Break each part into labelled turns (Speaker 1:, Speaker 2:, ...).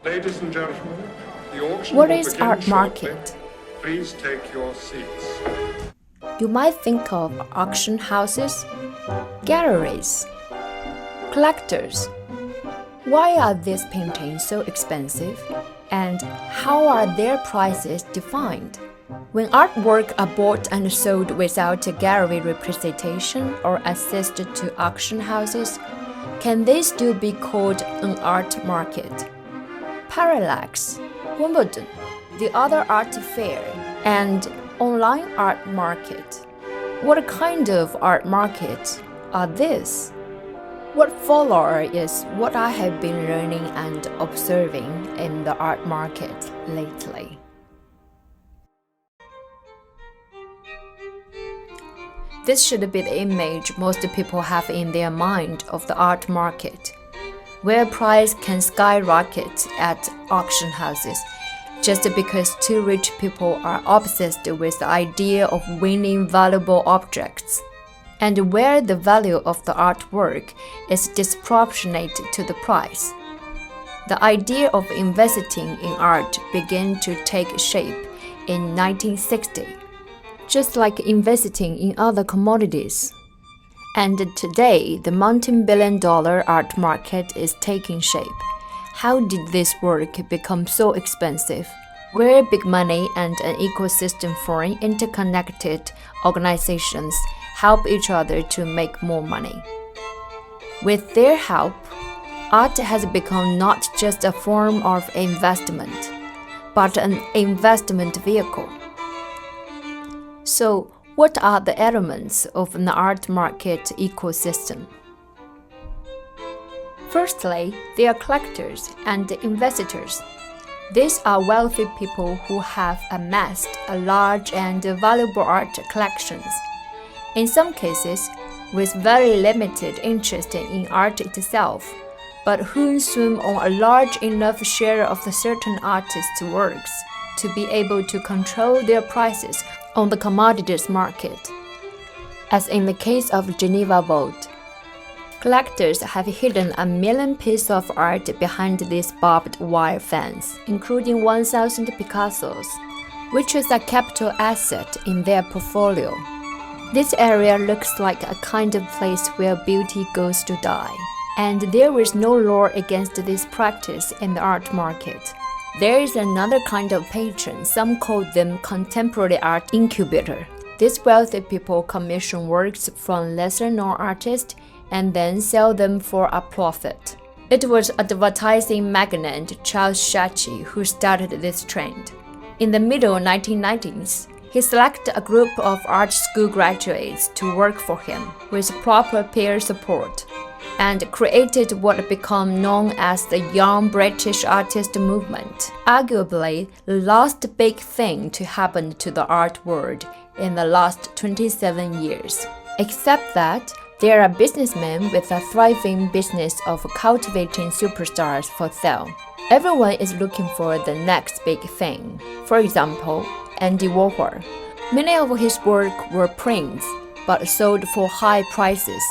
Speaker 1: Ladies and gentlemen, the auction
Speaker 2: What
Speaker 1: will
Speaker 2: is
Speaker 1: begin
Speaker 2: art
Speaker 1: shortly.
Speaker 2: market?
Speaker 1: Please take your seats.
Speaker 2: You might think of auction houses, galleries, collectors. Why are these paintings so expensive, and how are their prices defined? When artwork are bought and sold without a gallery representation or access to auction houses, can they still be called an art market? Parallax, Wimbledon, the other art fair, and online art market. What kind of art markets are these? What follows is what I have been learning and observing in the art market lately. This should be the image most people have in their mind of the art market, where price can skyrocket at auction houses just because two rich people are obsessed with the idea of winning valuable objects, and where the value of the artwork is disproportionate to the price. The idea of investing in art began to take shape in 1960, just like investing in other commodities. And today, the multi-billion-dollar art market is taking shape. How did this work become so expensive? Where big money and an ecosystem for interconnected organizations help each other to make more money. With their help, art has become not just a form of investment, but an investment vehicle. So, what are the elements of an art market ecosystem? Firstly, they are collectors and investors. These are wealthy people who have amassed a large and valuable art collections. In some cases, with very limited interest in art itself, but who soon own a large enough share of the certain artist's works to be able to control their prices on the commodities market. As in the case of Geneva Vault, collectors have hidden 1 million pieces of art behind this barbed wire fence, including 1,000 Picassos, which is a capital asset in their portfolio. This area looks like a kind of place where beauty goes to die, and there is no law against this practice in the art market. There is another kind of patron, some call them contemporary art incubator. These wealthy people commission works from lesser-known artists and then sell them for a profit. It was advertising magnate Charles Saatchi who started this trend. In the middle 1990s, he selected a group of art school graduates to work for him with proper peer support, and created what became known as the Young British Artist Movement, arguably the last big thing to happen to the art world in the last 27 years. Except that there are businessmen with a thriving business of cultivating superstars for sale. Everyone is looking for the next big thing. For example, Andy Warhol. Many of his work were prints, but sold for high prices.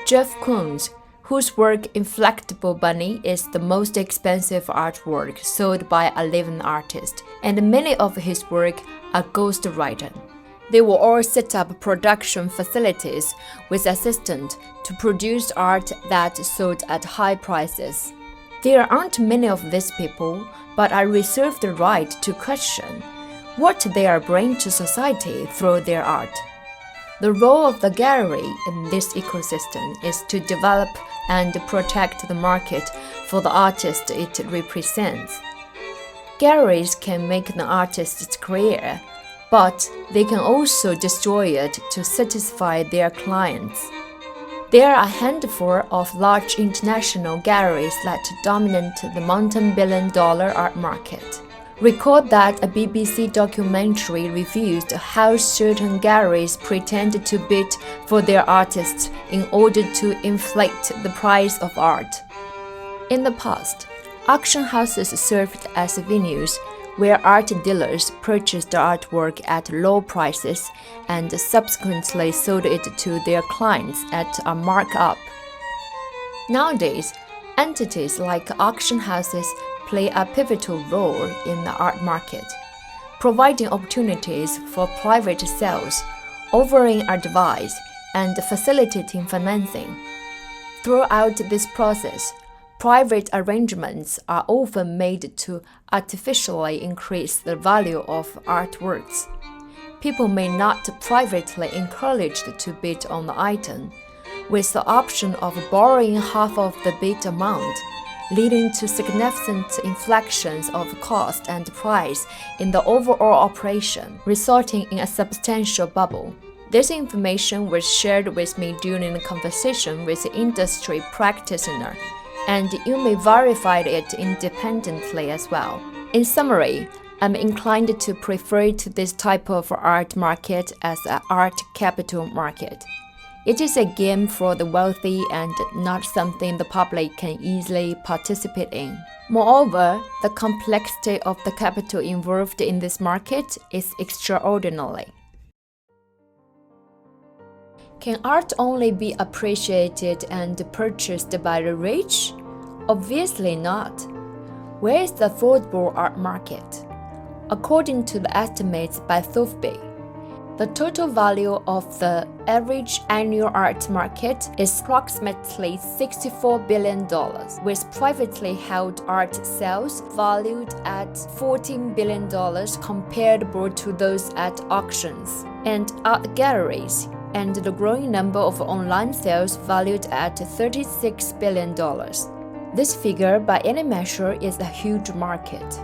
Speaker 2: Jeff Koons, whose work Inflectable Bunny is the most expensive artwork sold by a living artist, and many of his work are ghostwritten. They will all set up production facilities with assistants to produce art that sold at high prices. There aren't many of these people, but I reserve the right to question what they are bringing to society through their art. The role of the gallery in this ecosystem is to develop and protect the market for the artist it represents. Galleries can make an artist's career, but they can also destroy it to satisfy their clients. There are a handful of large international galleries that dominate the multi-billion-dollar art market. Recall that a BBC documentary revealed how certain galleries pretend to bid for their artists in order to inflate the price of art. In the past, auction houses served as venues where art dealers purchased the artwork at low prices and subsequently sold it to their clients at a markup. Nowadays, Entities like auction houses play a pivotal role in the art market, providing opportunities for private sales, offering advice, and facilitating financing. Throughout this process, private arrangements are often made to artificially increase the value of artworks. People may not privately encouraged to bid on the item, with the option of borrowing half of the bid amount, leading to significant inflections of cost and price in the overall operation, resulting in a substantial bubble. This information was shared with me during a conversation with the industry practitioner, and you may verify it independently as well. In summary, I'm inclined to prefer to this type of art market as an art capital market. It is a game for the wealthy and not something the public can easily participate in. Moreover, the complexity of the capital involved in this market is extraordinary. Can art only be appreciated and purchased by the rich? Obviously not. Where is the affordable art market? According to the estimates by Sotheby, the total value of the average annual art market is approximately $64 billion, with privately held art sales valued at $14 billion comparable to those at auctions, and art galleries, and the growing number of online sales valued at $36 billion. This figure, by any measure, is a huge market.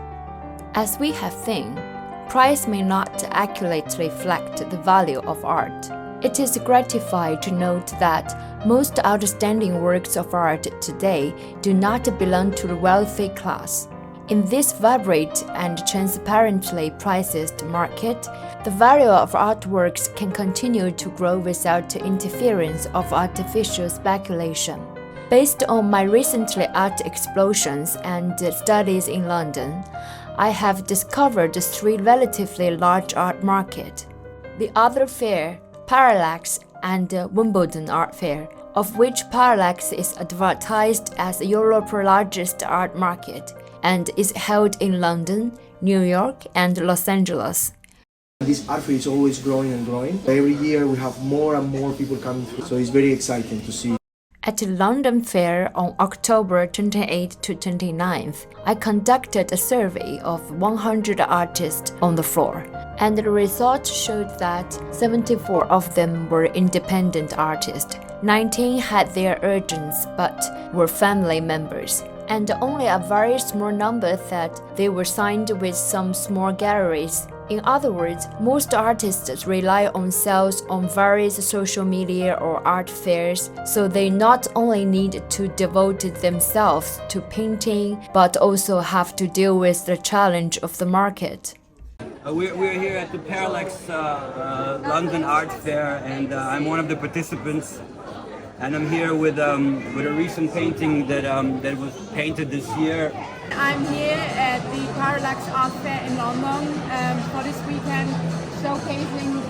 Speaker 2: As we have seen, price may not accurately reflect the value of art. It is gratifying to note that most outstanding works of art today do not belong to the wealthy class. In this vibrant and transparently priced market, the value of artworks can continue to grow without interference of artificial speculation. Based on my recently art explosions and studies in London, I have discovered three relatively large art markets: the Other Fair, Parallax, and Wimbledon Art Fair, of which Parallax is advertised as Europe's largest art market and is held in London, New York, and Los Angeles.
Speaker 3: This art fair is always growing and growing. Every year we have more and more people coming through, so it's very exciting to see.
Speaker 2: At the London Fair on October 28 to 29th, I conducted a survey of 100 artists on the floor, and the results showed that 74 of them were independent artists, 19 had their agents but were family members, and only a very small number said they were signed with some small galleries. In other words, most artists rely on sales on various social media or art fairs, so they not only need to devote themselves to painting, but also have to deal with the challenge of the market.
Speaker 4: We're here at the Parallax London Art Fair, and I'm one of the participants. And I'm here with a recent painting that was painted this year.
Speaker 5: I'm here at the Parallax Art Fair in London for this weekend, showcasing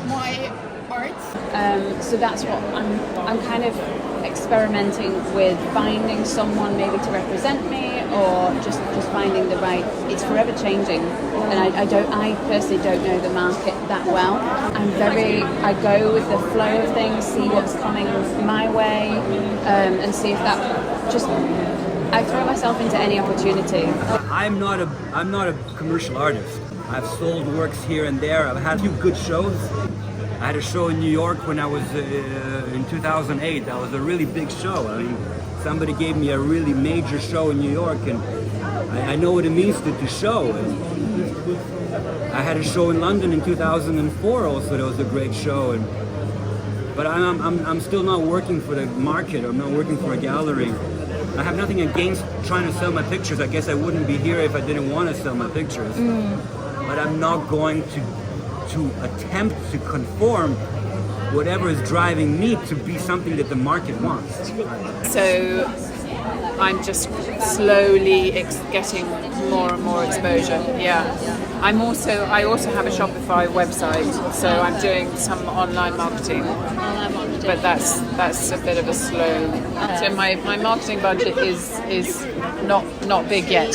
Speaker 5: my art.
Speaker 6: So that's what I'm kind of experimenting with, finding someone maybe to represent me, or just finding the right. It's forever changing, and I personally don't know the market that well. I go with the flow of things, see what's coming my way, and see if that just. I throw myself into any opportunity.
Speaker 4: I'm not a commercial artist. I've sold works here and there. I've had a few good shows. I had a show in New York when I was in 2008. That was a really big show. I mean, somebody gave me a really major show in New York, and I know what it means to show. And I had a show in London in 2004 also. That was a great show. But I'm still not working for the market. I'm not working for a gallery. I have nothing against trying to sell my pictures. I guess I wouldn't be here if I didn't want to sell my pictures. But I'm not going to attempt to conform whatever is driving me to be something that the market wants.
Speaker 7: So I'm just slowly getting more and more exposure. Yeah, I also have a Shopify website, so I'm doing some online marketing. But that's a bit of a slow. So my marketing budget is not big yet.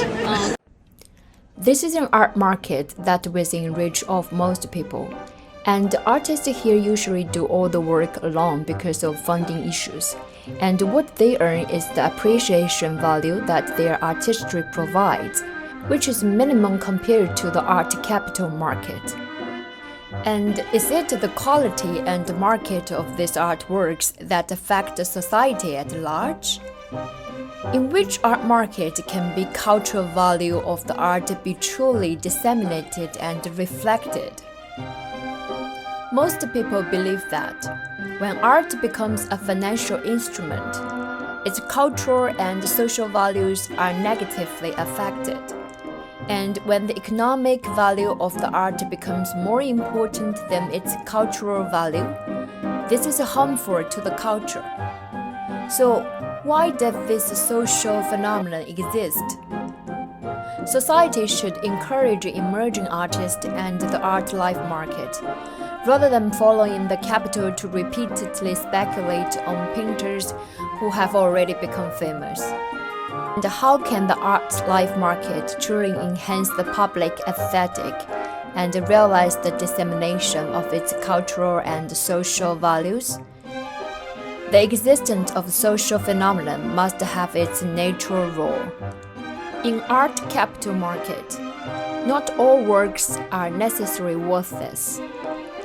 Speaker 2: This is an art market that is within reach of most people, and artists here usually do all the work alone because of funding issues, and what they earn is the appreciation value that their artistry provides, which is minimum compared to the art capital market. And is it the quality and the market of these artworks that affect the society at large? In which art market can the cultural value of the art be truly disseminated and reflected? Most people believe that when art becomes a financial instrument, its cultural and social values are negatively affected. And when the economic value of the art becomes more important than its cultural value, this is harmful to the culture. So, why does this social phenomenon exist? Society should encourage emerging artists and the art life market, rather than following the capital to repeatedly speculate on painters who have already become famous. And how can the art life market truly enhance the public aesthetic and realize the dissemination of its cultural and social values? The existence of social phenomenon must have its natural role. In art capital market, not all works are necessarily worthless,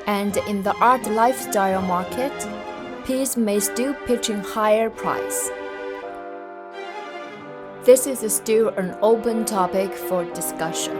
Speaker 2: and in the art lifestyle market, piece may still pitch in higher price. This is still an open topic for discussion.